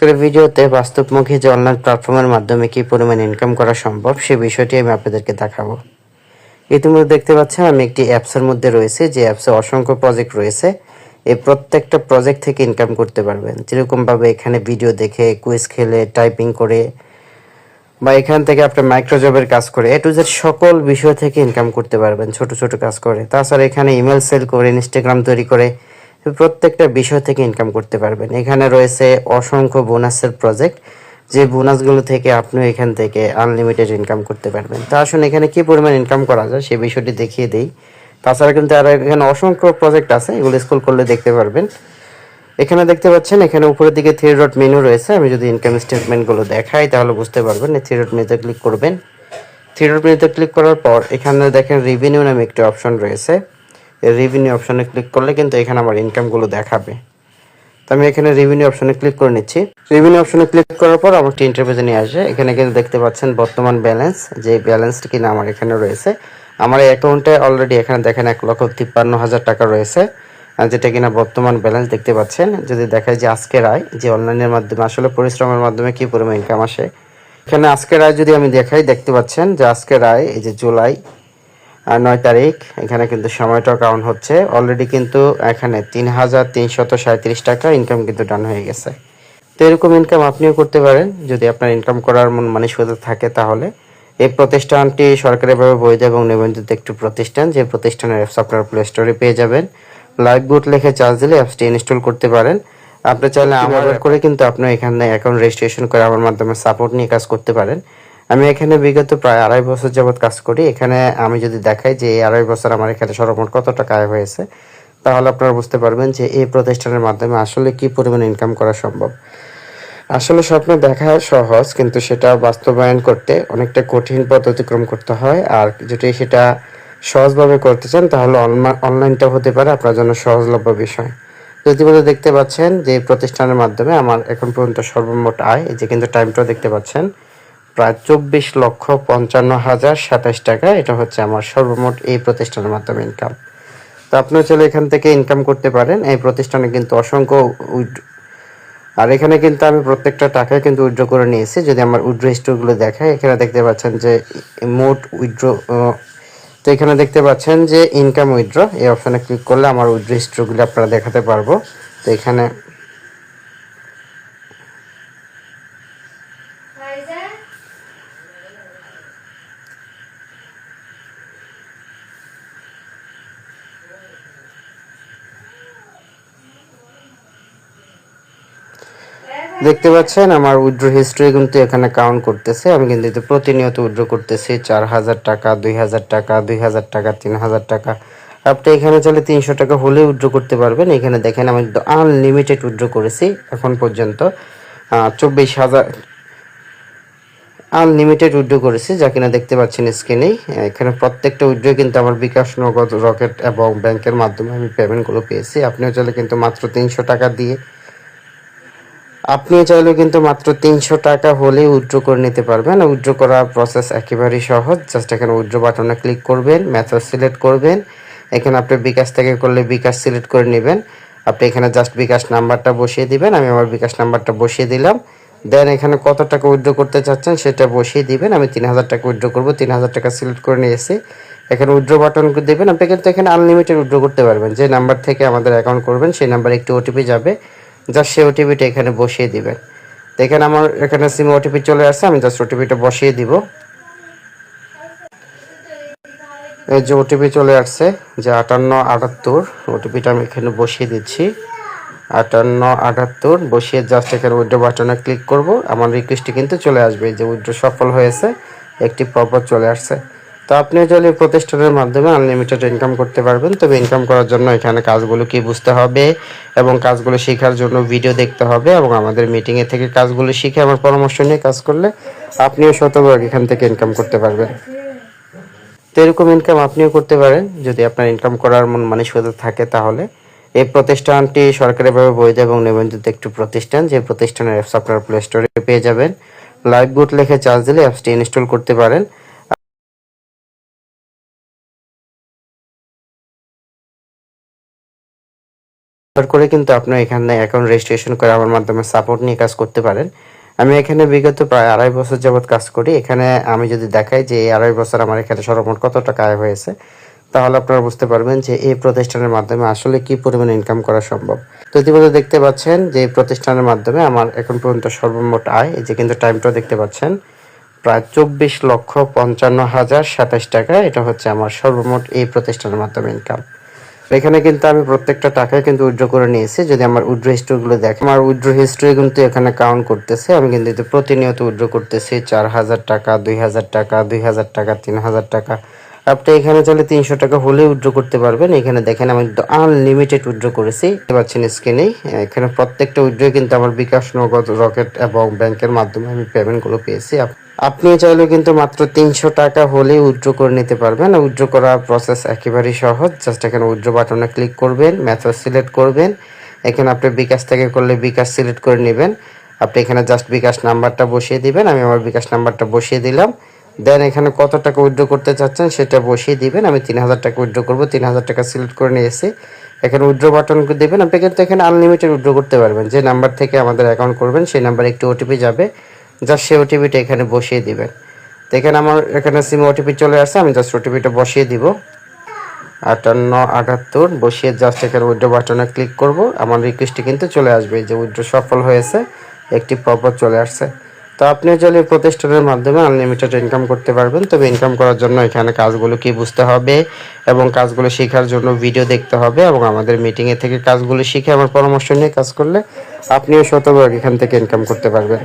আজকের ভিডিওতে বাস্তবমুখী যে অনলাইন প্ল্যাটফর্মের মাধ্যমে কি পরিমাণ ইনকাম করা সম্ভব সে বিষয়টি আমি আপনাদেরকে দেখাবো। ইতিমধ্যে দেখতে পাচ্ছেন আমি একটি অ্যাপসের মধ্যে রয়েছে, যে অ্যাপসে অসংখ্য প্রজেক্ট রয়েছে। এই প্রত্যেকটা প্রজেক্ট থেকে ইনকাম করতে পারবেন, যেরকমভাবে এখানে ভিডিও দেখে, কুইজ খেলে, টাইপিং করে, বা এখান থেকে আপনার মাইক্রোজবের কাজ করে, এ টু জেড সকল বিষয় থেকে ইনকাম করতে পারবেন ছোট ছোট কাজ করে। তাছাড়া এখানে ইমেল সেল করে, ইনস্টাগ্রাম তৈরি করে প্রত্যেকটা বিষয় থেকে ইনকাম করতে পারবেন। এখানে রয়েছে অসংখ্য বোনাসের প্রজেক্ট, যে বোনাসগুলো থেকে আপনি এখান থেকে আনলিমিটেড ইনকাম করতে পারবেন। তা আসলে এখানে কি পরিমাণ ইনকাম করা যায় সেই বিষয়টি দেখিয়ে দিই। তাছাড়া কিন্তু আর এখানে অসংখ্য প্রজেক্ট আছে, এগুলো স্ক্রল করলে দেখতে পারবেন। এখানে দেখতে পাচ্ছেন এখানে উপরের দিকে 3 ডট মেনু রয়েছে। আমি যদি ইনকাম স্টেটমেন্টগুলো দেখাই তাহলে বুঝতে পারবেন। এই 3 ডট মেনুতে ক্লিক করবেন। 3 ডট মেনুতে ক্লিক করার পর এখানে দেখেন রেভিনিউ নামে একটি অপশন রয়েছে। এই রেভিনিউ অপশনে ক্লিক করলে কিন্তু এখানে আমার ইনকামগুলো দেখাবে। তো আমি এখানে রেভিনিউ অপশনে ক্লিক করে নিচ্ছি। রেভিনিউ অপশনে ক্লিক করার পর আমার একটি ইন্টারফেসে নিয়ে আসে। এখানে কিন্তু দেখতে পাচ্ছেন বর্তমান ব্যালেন্স, যে ব্যালেন্সটা কিনা আমার এখানে রয়েছে। আমার এই অ্যাকাউন্টে অলরেডি এখানে দেখেন 1,53,000 টাকা রয়েছে, যেটা কিনা বর্তমান ব্যালেন্স দেখতে পাচ্ছেন। যদি দেখায় যে আজকের আয়, যে অনলাইনের মাধ্যমে আসলে পরিশ্রমের মাধ্যমে কি পরিমাণ ইনকাম আসে, এখানে আজকের আয় যদি আমি দেখাই, দেখতে পাচ্ছেন যে আজকের আয় এই যে জুলাই 9 তারিখ, এখানে কিন্তু সময়টা কাউন্ট হচ্ছে। অলরেডি কিন্তু এখানে 3,337 টাকা ইনকাম কিন্তু ডান হয়ে গেছে। তো এরকম ইনকাম আপনিও করতে পারেন যদি আপনার ইনকাম করার মন মানসিকতা থাকে। তাহলে এই প্রতিষ্ঠানটি সরকারিভাবে বৈধ এবং নিবন্ধিত একটি প্রতিষ্ঠান, যে প্রতিষ্ঠানের অ্যাপস আপনারা প্লে স্টোরে পেয়ে যাবেন। লাইভ বুট লিখে চার্জ দিলে অ্যাপসটি ইনস্টল করতে পারেন। আপনি চাইলে আমার ব্যবহার করে কিন্তু আপনি এখানে অ্যাকাউন্ট রেজিস্ট্রেশন করে আমার মাধ্যমে সাপোর্ট নিয়ে কাজ করতে পারেন। আমি এখানে বিগত প্রায় 2.5 বছর যাবৎ কাজ করি। এখানে আমি যদি দেখাই যে এই 2.5 বছর আমার এখানে সর্বমোট কত টাকা আয় হয়েছে, তাহলে আপনারা বুঝতে পারবেন যে এই প্রতিষ্ঠানের মাধ্যমে আসলে কি পরিমাণ ইনকাম করা সম্ভব। আসলে স্বপ্ন দেখা সহজ, কিন্তু সেটা বাস্তবায়ন করতে অনেকটা কঠিন পথ অতিক্রম করতে হয়। আর যদি সেটা সহজভাবে করতে চান তাহলে অনলাইনটা হতে পারে আপনার জন্য সহজলভ্য বিষয়। ইতিমধ্যে দেখতে পাচ্ছেন যে প্রতিষ্ঠানের মাধ্যমে আমার এখন পর্যন্ত সর্বমোট আয়, এই যে কিন্তু টাইমটাও দেখতে পাচ্ছেন, প্রায় 24,55,027 টাকা। এটা হচ্ছে আমার সর্বমোট এই প্রতিষ্ঠানের মাধ্যমে ইনকাম। তো আপনিও চলে এখান থেকে ইনকাম করতে পারেন। এই প্রতিষ্ঠানে কিন্তু অসংখ্য আর এখানে কিন্তু আমি প্রত্যেকটা টাকায় কিন্তু উইথড্র করে নিয়েছি। যদি আমার উইথড্র হিস্ট্রিগুলো দেখায়, এখানে দেখতে পাচ্ছেন যে মোট উইথড্র, তো এখানে দেখতে পাচ্ছেন যে ইনকাম উইথড্র, এই অপশানে ক্লিক করলে আমার উইথড্র হিস্ট্রিগুলো আপনারা দেখাতে পারবো। তো এখানে দেখতে পাচ্ছেন আমার উইথড্র হিস্ট্রি কিন্তু এখানে কাউন্ট করতেছে। আমি কিন্তু প্রতিনিয়ত উইথড্র করতেছি 4,000 টাকা, 2,000 টাকা, 2,000 টাকা, 3,000 টাকা। আপনি এখানে চাইলে 300 টাকা হলে উইথড্র করতে পারবেন। এখানে দেখেন আমি আনলিমিটেড উইথড্র করেছি এখন পর্যন্ত 24,000 আনলিমিটেড উইথড্র করেছি, যা কিনা দেখতে পাচ্ছেন স্ক্রিনেই। এখানে প্রত্যেকটা উইথড্র কিন্তু আমার বিকাশ, নগদ, রকেট এবং ব্যাংকের মাধ্যমে আমি পেমেন্টগুলো পেয়েছি। আপনিও চাইলে কিন্তু মাত্র 300 টাকা দিয়ে, আপনিও চাইলে কিন্তু মাত্র 300 টাকা হলেই উইথড্র করে নিতে পারবেন। উইথড্র করার প্রসেস একেবারেই সহজ। জাস্ট এখানে উইথড্র বাটনে ক্লিক করবেন, মেথড সিলেক্ট করবেন। এখানে আপনি বিকাশ থেকে করলে বিকাশ সিলেক্ট করে নেবেন। আপনি এখানে জাস্ট বিকাশ নাম্বারটা বসিয়ে দিবেন। আমি আমার বিকাশ নাম্বারটা বসিয়ে দিলাম। দেন এখানে কত টাকা উইথড্র করতে চাচ্ছেন সেটা বসিয়ে দিবেন। আমি 3,000 টাকা উইথড্র করবো, 3,000 টাকা সিলেক্ট করে নিয়েছি। এখানে উইথড্র বাটন দেবেন। আপনি কিন্তু এখানে আনলিমিটেড উইথড্র করতে পারবেন। যে নাম্বার থেকে আমাদের অ্যাকাউন্ট করবেন সেই নাম্বারে একটি ওটিপি যাবে, জাস্ট সেই ওটিপিটা এখানে বসিয়ে দিবেন। তো এখানে আমার এখানে সিম ওটিপি চলে আসছে, আমি জাস্ট ওটিপিটা বসিয়ে দিব। এই যে ওটিপি চলে আসছে যে 5878, ওটিপিটা আমি এখানে বসিয়ে দিচ্ছি। 5878 বসিয়ে জাস্ট এখানে উইথড্র বাটনে ক্লিক করব। আমার রিকোয়েস্টটি কিন্তু চলে আসবে যে উইথড্র সফল হয়েছে, একটি পপআপ চলে আসছে। তো আপনিও চাইলে প্রতিষ্ঠানের মাধ্যমে আনলিমিটেড ইনকাম করতে পারবেন। তবে ইনকাম করার জন্য এখানে কাজগুলো কি বুঝতে হবে এবং কাজগুলো শেখার জন্য ভিডিও দেখতে হবে, এবং আমাদের মিটিংয়ে থেকে কাজগুলো শিখে আমার পরামর্শ নিয়ে কাজ করলে আপনিও শতভাগ এখান থেকে ইনকাম করতে পারবেন। তো এরকম ইনকাম আপনিও করতে পারেন যদি আপনার ইনকাম করার মন মানসিকতা থাকে। তাহলে এই প্রতিষ্ঠানটি সরকারিভাবে বৈধ এবং নিবন্ধিত একটি প্রতিষ্ঠান, যে প্রতিষ্ঠানের অ্যাপস আপনারা প্লে স্টোরে পেয়ে যাবেন। লাইভ বুট লিখে চার্জ দিলে অ্যাপসটি ইনস্টল করতে পারেন। করে কিন্তু আপনি এখানে অ্যাকাউন্ট রেজিস্ট্রেশন করে আমার মাধ্যমে সাপোর্ট নিয়ে কাজ করতে পারেন। আমি এখানে বিগত প্রায় 2.5 বছর যাবত কাজ করি। এখানে আমি যদি দেখাই যে এই 2.5 বছর আমার এখানে সর্বমোট কত টাকা আয় হয়েছে, তাহলে আপনারা বুঝতে পারবেন যে এই প্রতিষ্ঠানের মাধ্যমে আসলে কি পরিমাণ ইনকাম করা সম্ভব। তো ইতিমধ্যে দেখতে পাচ্ছেন যে এই প্রতিষ্ঠানের মাধ্যমে আমার এখন পর্যন্ত সর্বমোট আয়, এই যে কিন্তু টাইমটাও দেখতে পাচ্ছেন, প্রায় 24,55,027 টাকা। এটা হচ্ছে আমার সর্বমোট এই প্রতিষ্ঠানের মাধ্যমে ইনকাম। এখানে কিন্তু আমি প্রত্যেকটা টাকায় কিন্তু উইথড্র করে নিয়েছি। যদি আমার উইথড্র হিস্ট্রিগুলো দেখেন, আমার উইথড্র হিস্ট্রি কিন্তু এখানে কাউন্ট করতেছে। আমি কিন্তু প্রতিনিয়ত উইথড্র করতেছি 4,000 টাকা, 2,000 টাকা, 2,000 টাকা, 3,000 টাকা। আপনি এখানে চাইলে 300 টাকা হলেও উইথড্র করতে পারবেন। এখানে দেখেন আমি আনলিমিটেড উইথড্র করেছি, দেখতে পাচ্ছেন স্ক্রিনেই। এখানে প্রত্যেকটা উইথড্র কিন্তু আমার বিকাশ, নগদ, রকেট এবং ব্যাংকের মাধ্যমে আমি পেমেন্টগুলো পেয়েছি। আপনি চাইলে কিন্তু মাত্র 300 টাকা হলেই উইথড্র করে নিতে পারবেন। উইথড্র করার প্রসেস একেবারেই সহজ। জাস্ট এখানে উইথড্র বাটনে ক্লিক করবেন, মেথড সিলেক্ট করবেন। এখানে আপনি বিকাশ থেকে করলে বিকাশ সিলেক্ট করে নেবেন। আপনি এখানে জাস্ট বিকাশ নাম্বারটা বসিয়ে দিবেন। আমি আমার বিকাশ নাম্বারটা বসিয়ে দিলাম। দেন এখানে কত টাকা উইথড্র করতে চাচ্ছেন সেটা বসিয়ে দিবেন। আমি 3,000 টাকা উইথড্র করব। 3,000 টাকা সিলেক্ট করে নিয়েছি। এখানে উইথড্র বাটন দিবেন। আপনি কিন্তু এখানে আনলিমিটেড উইথড্র করতে পারবেন। যে নাম্বার থেকে আমাদের অ্যাকাউন্ট করবেন সেই নাম্বারে একটি ওটিপি যাবে, জাস্ট সেই ওটিপিটা এখানে বসিয়ে দিবেন। তো এখানে আমার এখানে সিম ওটিপি চলে আসছে, আমি জাস্ট ওটিপিটা বসিয়ে দিব। 5878 বসিয়ে জাস্ট এখানে উইথড্র বাটনে ক্লিক করব। আমার রিকোয়েস্টটি কিন্তু চলে আসবে যে উইথড্র সফল হয়েছে, একটি পপআপ চলে আসছে। তো আপনি চাইলে প্রতিষ্ঠানের মাধ্যমে আনলিমিটেড ইনকাম করতে পারবেন। তবে ইনকাম করার জন্য এখানে কাজগুলো কি বুঝতে হবে এবং কাজগুলো শেখার জন্য ভিডিও দেখতে হবে এবং আমাদের মিটিংয়ে থেকে কাজগুলো শিখে আমার পরামর্শ নিয়ে কাজ করলে আপনিও শতভাগ এখান থেকে ইনকাম করতে পারবেন।